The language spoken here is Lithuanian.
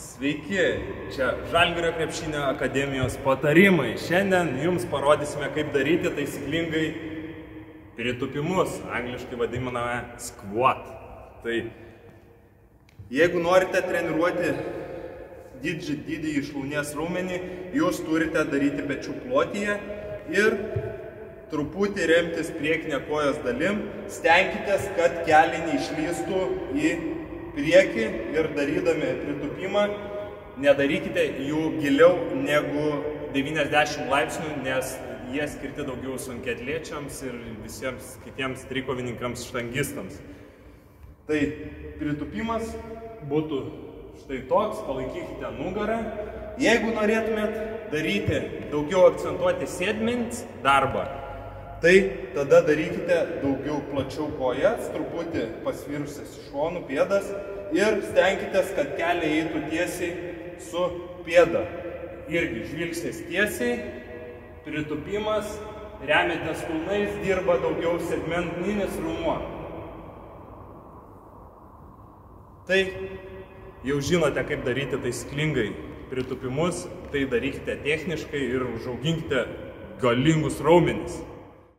Sveiki, čia Žalgirio krepšinio akademijos patarimai. Šiandien jums parodysime, kaip daryti taisyklingai pritūpimus, angliškai vadiname squat. Tai jeigu norite treniruoti didįjį šlaunies raumenį, jūs turite daryti pečių plotyje ir truputį remtis priekinę kojos dalim. Stenkitės, kad keliai neišlystų į priekį ir darydami pritūpimą nedarykite jų giliau negu 90 laipsnių, nes jie skirti daugiau sunkiaatlečiams ir visiems kitiems trikovininkams, štangistams. Tai pritūpimas būtų štai toks, palaikykite nugarą. Jeigu norėtumėt daryti daugiau akcentuoti sėdmens darbą, tai tada darykite daugiau plačiau kojas, truputį pasvirusias iš šonų pėdas ir stenkitės, kad keliai eitų tiesiai su pėda. Irgi žvilgsnis tiesiai, pritūpimas, remiatės kulnais, dirba daugiau segmentinis raumuo. Tai jau žinote, kaip daryti taisyklingai pritūpimus, tai darykite techniškai ir užauginkite galingus raumenis.